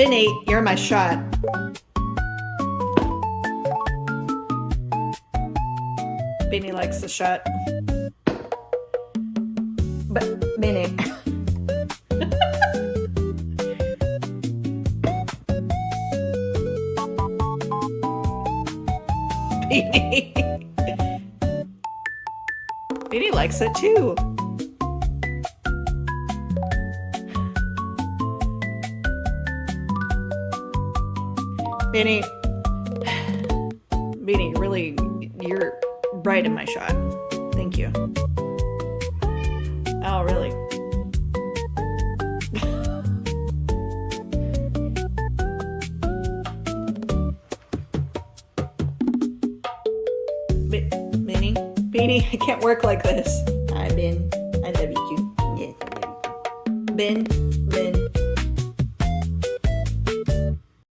Benny, you're my shot. Benny likes the shot. But Benny. Benny. Benny likes it too. Benny. Benny, really, you're right in my shot. Thank you. Oh, really? Benny? Benny, I can't work like this. Hi, Ben. I love you too. Yes, I love you too. Ben?